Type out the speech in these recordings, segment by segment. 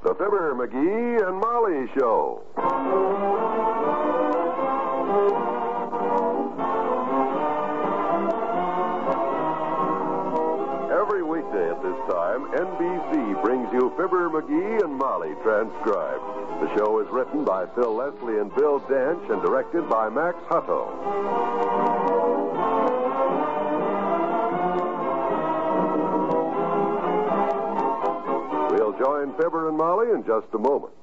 The Fibber McGee and Molly Show. Every weekday at this time, NBC brings you Fibber McGee and Molly transcribed. The show is written by Phil Leslie and Bill Dench and directed by Max Hutto. We'll join Fibber and Molly in just a moment.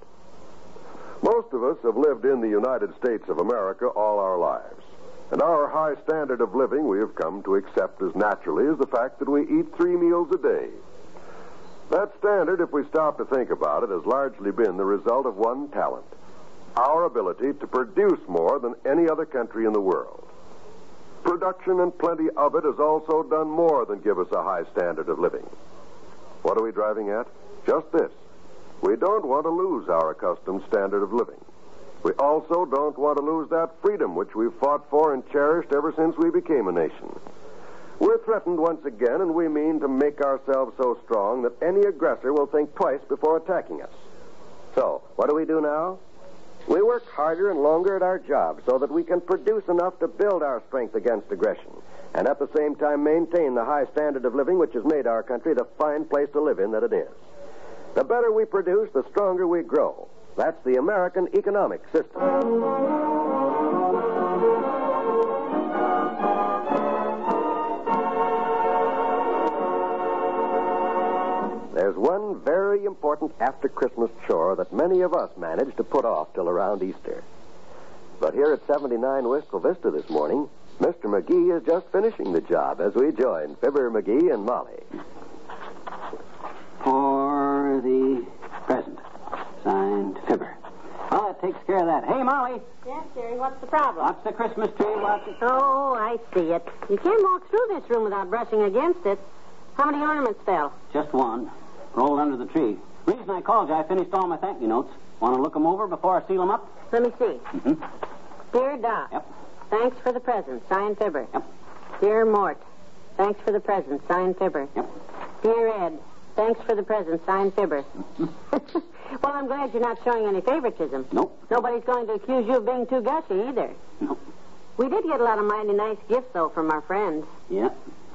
Most of us have lived in the United States of America all our lives. And our high standard of living we have come to accept as naturally as the fact that we eat 3 meals a day. That standard, if we stop to think about it, has largely been the result of one talent: our ability to produce more than any other country in the world. Production and plenty of it has also done more than give us a high standard of living. What are we driving at? Just this. We don't want to lose our accustomed standard of living. We also don't want to lose that freedom which we've fought for and cherished ever since we became a nation. We're threatened once again, and we mean to make ourselves so strong that any aggressor will think twice before attacking us. So, what do we do now? We work harder and longer at our jobs so that we can produce enough to build our strength against aggression, and at the same time maintain the high standard of living which has made our country the fine place to live in that it is. The better we produce, the stronger we grow. That's the American economic system. There's one very important after-Christmas chore that many of us manage to put off till around Easter. But here at 79 Wistful Vista this morning, Mr. McGee is just finishing the job as we join Fibber McGee and Molly. For the present. Signed, Fibber. Well, that takes care of that. Hey, Molly. Yes, Jerry, what's the problem? What's the Christmas tree? Oh, I see it. You can't walk through this room without brushing against it. How many ornaments fell? Just one. Rolled under the tree. Reason I called you, I finished all my thank you notes. Want to look them over before I seal them up? Let me see. Mm-hmm. Dear Doc. Yep. Thanks for the present. Signed, Fibber. Yep. Dear Mort. Thanks for the present. Signed, Fibber. Yep. Dear Ed. Thanks for the present. Signed, Fibber. Well, I'm glad you're not showing any favoritism. Nope. Nobody's going to accuse you of being too gushy either. Nope. We did get a lot of mighty nice gifts, though, from our friends. Yeah.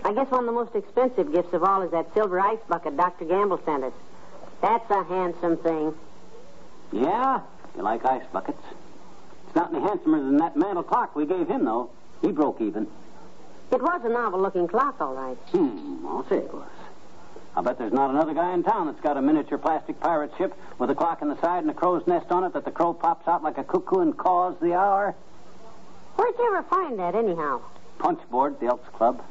I guess one of the most expensive gifts of all is that silver ice bucket Dr. Gamble sent us. That's a handsome thing. Yeah? You like ice buckets? It's not any handsomer than that mantel clock we gave him, though. He broke even. It was a novel-looking clock, all right. I'll say it was. I bet there's not another guy in town that's got a miniature plastic pirate ship with a clock in the side and a crow's nest on it that the crow pops out like a cuckoo and caws the hour. Where'd you ever find that, anyhow? Punch board at the Elks Club.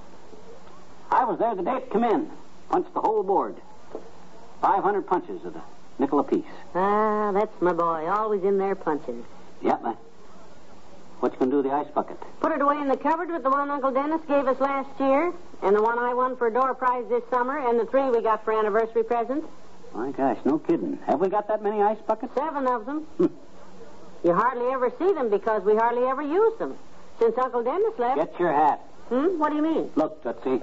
I was there the day it come in. Punched the whole board. 500 punches at a nickel apiece. Ah, that's my boy. Always in there punching. Yeah, man. What you gonna do with the ice bucket? Put it away in the cupboard with the one Uncle Dennis gave us last year, and the one I won for a door prize this summer, and the 3 we got for anniversary presents. My gosh, no kidding. Have we got that many ice buckets? 7 of them. You hardly ever see them because we hardly ever use them. Since Uncle Dennis left... Get your hat. What do you mean? Look, Tootsie,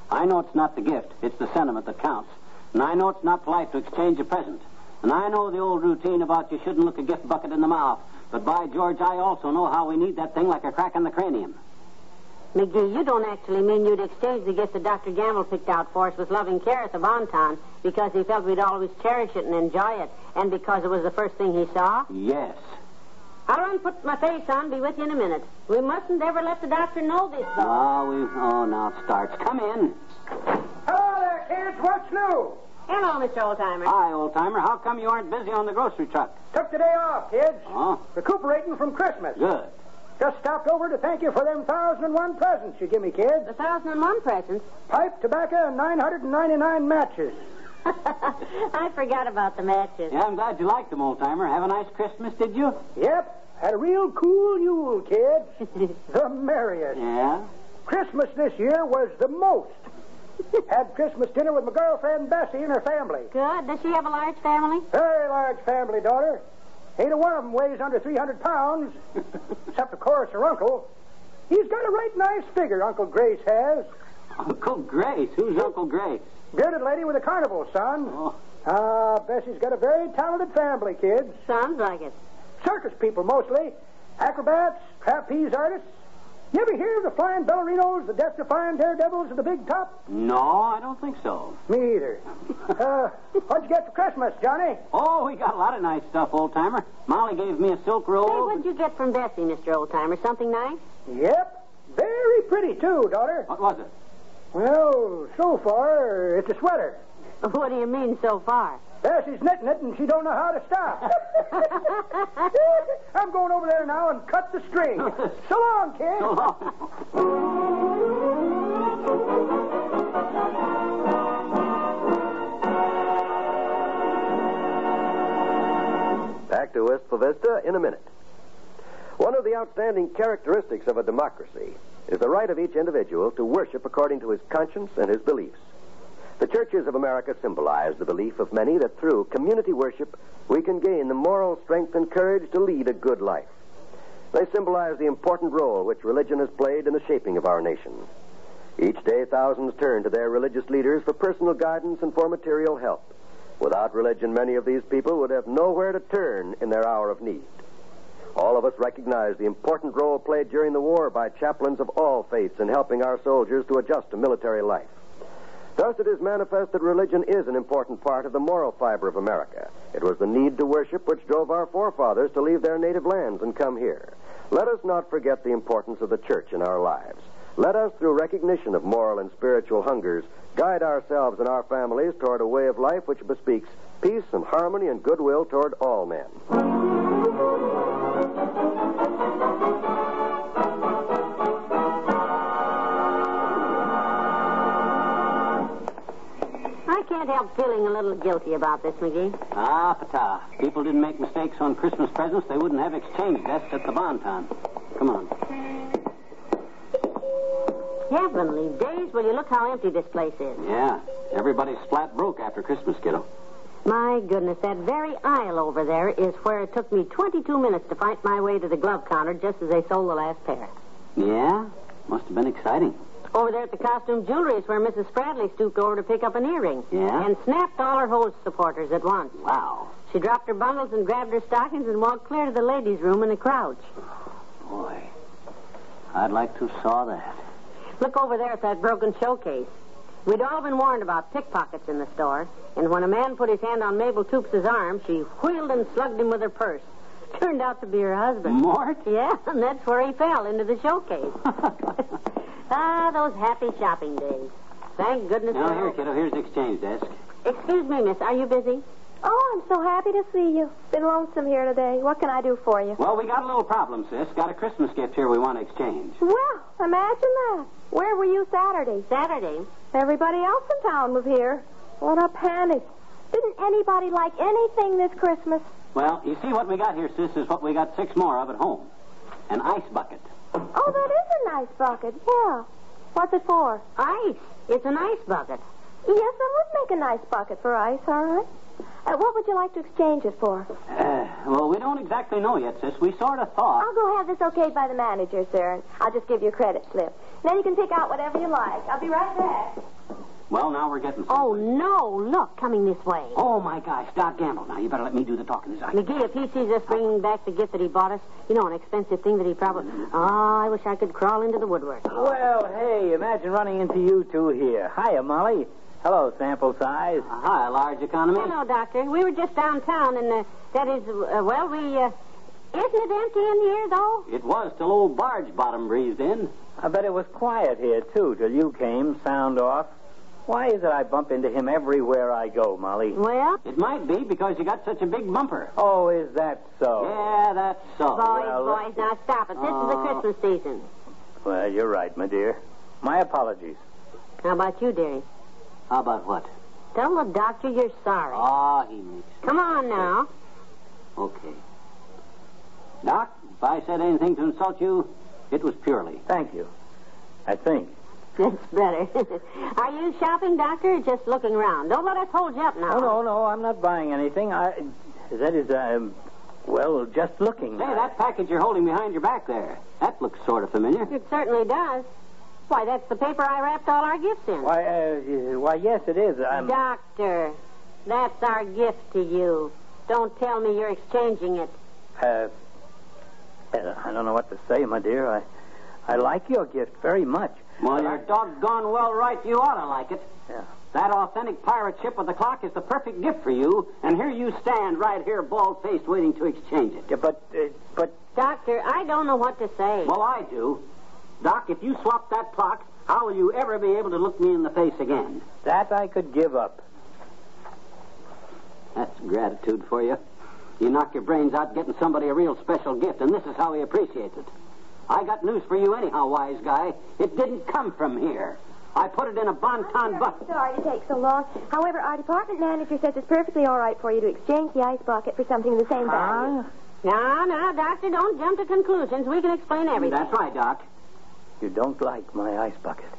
I know it's not the gift. It's the sentiment that counts. And I know it's not polite to exchange a present. And I know the old routine about you shouldn't look a gift bucket in the mouth. But by George, I also know how we need that thing like a crack in the cranium. McGee, you don't actually mean you'd exchange the gift that Dr. Gamble picked out for us with loving care at the Bonton because he felt we'd always cherish it and enjoy it, and because it was the first thing he saw? Yes. I'll run put my face on, be with you in a minute. We mustn't ever let the doctor know this, though. Oh, now it starts. Come in. Hello there, kids. What's new? Hello, Mr. Oldtimer. Hi, Oldtimer. How come you aren't busy on the grocery truck? Took the day off, kids. Oh? Recuperating from Christmas. Good. Just stopped over to thank you for them 1,001 presents you give me, kids. 1,001 presents? Pipe, tobacco, and 999 matches. I forgot about the matches. Yeah, I'm glad you liked them, Oldtimer. Have a nice Christmas, did you? Yep. Had a real cool Yule, kids. The merriest. Yeah? Christmas this year was the most. Had Christmas dinner with my girlfriend Bessie and her family. Good. Does she have a large family? Very large family, daughter. Ain't a one of them weighs under 300 pounds. Except, of course, her uncle. He's got a right nice figure, Uncle Grace has. Uncle Grace? Who's Uncle Grace? Bearded lady with a carnival, son. Oh. Bessie's got a very talented family, kids. Sounds like it. Circus people, mostly. Acrobats, trapeze artists. You ever hear of the flying ballerinos, the death-defying daredevils, and the big top? No, I don't think so. Me either. What'd you get for Christmas, Johnny? Oh, we got a lot of nice stuff, Oldtimer. Molly gave me a silk roll. Hey, what'd you get from Bessie, Mr. Oldtimer? Something nice? Yep. Very pretty, too, daughter. What was it? Well, so far, it's a sweater. What do you mean, so far? Bessie's knitting it, and she don't know how to stop. I'm going over there now and cut the string. So long, kid. So long. Back to Wistful Vista in a minute. One of the outstanding characteristics of a democracy is the right of each individual to worship according to his conscience and his beliefs. The churches of America symbolize the belief of many that through community worship we can gain the moral strength and courage to lead a good life. They symbolize the important role which religion has played in the shaping of our nation. Each day, thousands turn to their religious leaders for personal guidance and for material help. Without religion, many of these people would have nowhere to turn in their hour of need. All of us recognize the important role played during the war by chaplains of all faiths in helping our soldiers to adjust to military life. Thus, it is manifest that religion is an important part of the moral fiber of America. It was the need to worship which drove our forefathers to leave their native lands and come here. Let us not forget the importance of the church in our lives. Let us, through recognition of moral and spiritual hungers, guide ourselves and our families toward a way of life which bespeaks peace and harmony and goodwill toward all men. I can't help feeling a little guilty about this, McGee. Ah, pata. People didn't make mistakes on Christmas presents. They wouldn't have exchange desks at the Bonton. Come on. Heavenly days, will you look how empty this place is? Yeah. Everybody's flat broke after Christmas, kiddo. My goodness, that very aisle over there is where it took me 22 minutes to find my way to the glove counter just as they sold the last pair. Yeah? Must have been exciting. Over there at the costume jewelry is where Mrs. Spradley stooped over to pick up an earring. Yeah? And snapped all her hose supporters at once. Wow. She dropped her bundles and grabbed her stockings and walked clear to the ladies' room in a crouch. Boy, I'd like to saw that. Look over there at that broken showcase. We'd all been warned about pickpockets in the store, and when a man put his hand on Mabel Toops' arm, she wheeled and slugged him with her purse. Turned out to be her husband. Mort? Yeah, and that's where he fell, into the showcase. Ah, those happy shopping days. Thank goodness. Now, here, kiddo, here's the exchange desk. Excuse me, miss, are you busy? Oh, I'm so happy to see you. Been lonesome here today. What can I do for you? Well, we got a little problem, sis. Got a Christmas gift here we want to exchange. Well, imagine that. Where were you Saturday? Saturday? Everybody else in town was here. What a panic. Didn't anybody like anything this Christmas? Well, you see what we got here, sis, is what we got 6 more of at home. An ice bucket. Oh, that is a nice bucket. Yeah. What's it for? Ice. It's an ice bucket. Yes, I would make a nice bucket for ice, all right. What would you like to exchange it for? Well, we don't exactly know yet, sis. We sort of thought. I'll go have this okayed by the manager, sir, and I'll just give you a credit slip. Then you can pick out whatever you like. I'll be right back. Well, now we're getting Oh, no. Look, coming this way. Oh, my gosh. Doc Gamble. Now, you better let me do the talking. McGee, if he sees us bringing back the gift that he bought us, you know, an expensive thing that he probably... Oh, I wish I could crawl into the woodwork. Well, hey, imagine running into you two here. Hiya, Molly. Hello, sample size. Hi, large economy. Hello, Doctor. We were just downtown, and that is, well, we... Isn't it empty in here, though? It was till old Barge Bottom breezed in. I bet it was quiet here, too, till you came, sound off. Why is it I bump into him everywhere I go, Molly? Well? It might be because you got such a big bumper. Oh, is that so? Yeah, that's so. Boys, now stop it. This is the Christmas season. Well, you're right, my dear. My apologies. How about you, dearie? How about what? Tell the doctor you're sorry. Oh, he makes... Come on now. Okay. Doc, if I said anything to insult you, it was purely. Thank you. I think. That's better. Are you shopping, Doctor, or just looking around? Don't let us hold you up now. Oh, no, I'm not buying anything. That is, well, just looking. Say, that package you're holding behind your back there, that looks sort of familiar. It certainly does. Why, that's the paper I wrapped all our gifts in. Why, yes, it is. Doctor, That's our gift to you. Don't tell me you're exchanging it. I don't know what to say, my dear. I like your gift very much. Well, you're doggone well right. You ought to like it. Yeah. That authentic pirate ship with the clock is the perfect gift for you, and here you stand right here, bald-faced, waiting to exchange it. Yeah, but... Doctor, I don't know what to say. Well, I do. Doc, if you swap that clock, how will you ever be able to look me in the face again? That I could give up. That's gratitude for you. You knock your brains out getting somebody a real special gift, and this is how he appreciates it. I got news for you anyhow, wise guy. It didn't come from here. I put it in a Bonton bucket. Sorry to take so long. However, our department manager says it's perfectly all right for you to exchange the ice bucket for something of the same value. No, Doctor, don't jump to conclusions. We can explain everything. That's right, Doc. You don't like my ice bucket?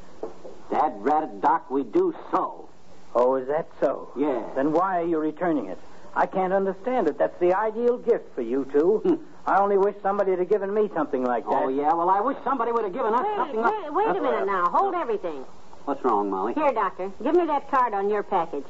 Dad-ratted, Doc, we do so. Oh, is that so? Yeah. Then why are you returning it? I can't understand it. That's the ideal gift for you two. I only wish somebody had given me something like that. Oh, yeah? Well, I wish somebody would have given us something like... Wait a minute now. Hold everything. What's wrong, Molly? Here, Doctor. Give me that card on your package.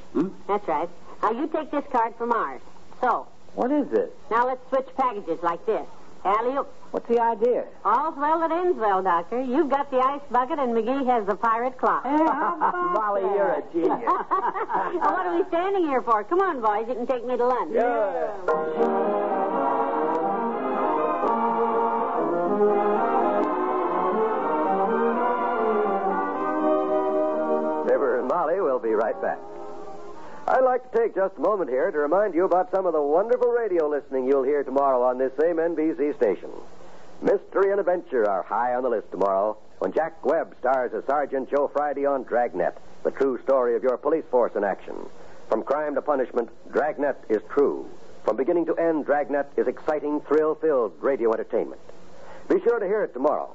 That's right. Now, you take this card from ours. So. What is this? Now, let's switch packages like this. Alley-oop. What's the idea? All's well that ends well, Doctor. You've got the ice bucket, and McGee has the pirate clock. Molly, you're a genius. Well, what are we standing here for? Come on, boys. You can take me to lunch. Fibber and Molly will be right back. I'd like to take just a moment here to remind you about some of the wonderful radio listening you'll hear tomorrow on this same NBC station. Mystery and adventure are high on the list tomorrow when Jack Webb stars as Sergeant Joe Friday on Dragnet, the true story of your police force in action. From crime to punishment, Dragnet is true. From beginning to end, Dragnet is exciting, thrill-filled radio entertainment. Be sure to hear it tomorrow.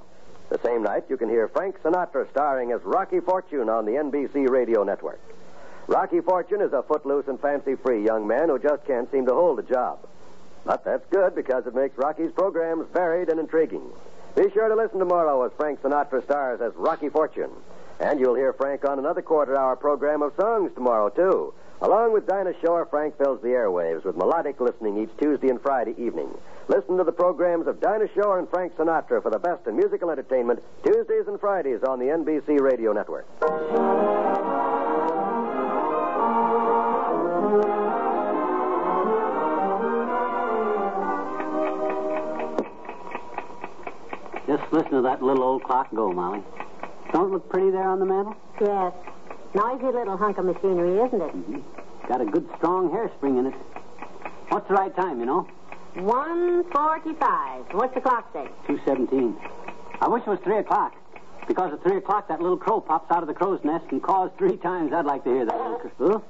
The same night, you can hear Frank Sinatra starring as Rocky Fortune on the NBC radio network. Rocky Fortune is a footloose and fancy-free young man who just can't seem to hold a job. But that's good because it makes Rocky's programs varied and intriguing. Be sure to listen tomorrow as Frank Sinatra stars as Rocky Fortune. And you'll hear Frank on another quarter-hour program of songs tomorrow, too. Along with Dinah Shore, Frank fills the airwaves with melodic listening each Tuesday and Friday evening. Listen to the programs of Dinah Shore and Frank Sinatra for the best in musical entertainment Tuesdays and Fridays on the NBC Radio Network. Just listen to that little old clock go, Molly. Don't it look pretty there on the mantel? Yes. Noisy little hunk of machinery, isn't it? Mm-hmm. Got a good, strong hairspring in it. What's the right time, you know? 1:45. What's the clock say? 2:17. I wish it was 3 o'clock. Because at 3 o'clock, that little crow pops out of the crow's nest and caws 3 times. I'd like to hear that little crow.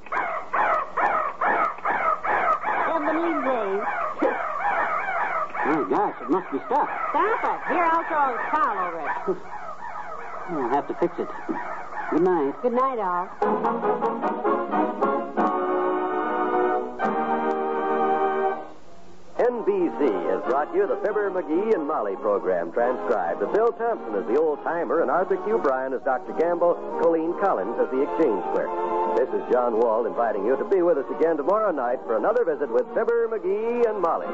Oh, gosh, it must be stuffed. Stop it. Here, I'll throw a towel over it. I'll have to fix it. Good night. Good night, all. NBC has brought you the Fibber McGee and Molly program transcribed with Bill Thompson as the Oldtimer and Arthur Q. Bryan as Dr. Gamble, Colleen Collins as the exchange clerk. This is John Wald inviting you to be with us again tomorrow night for another visit with Fibber McGee and Molly.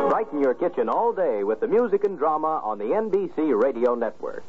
Brighten your kitchen all day with the music and drama on the NBC Radio Network.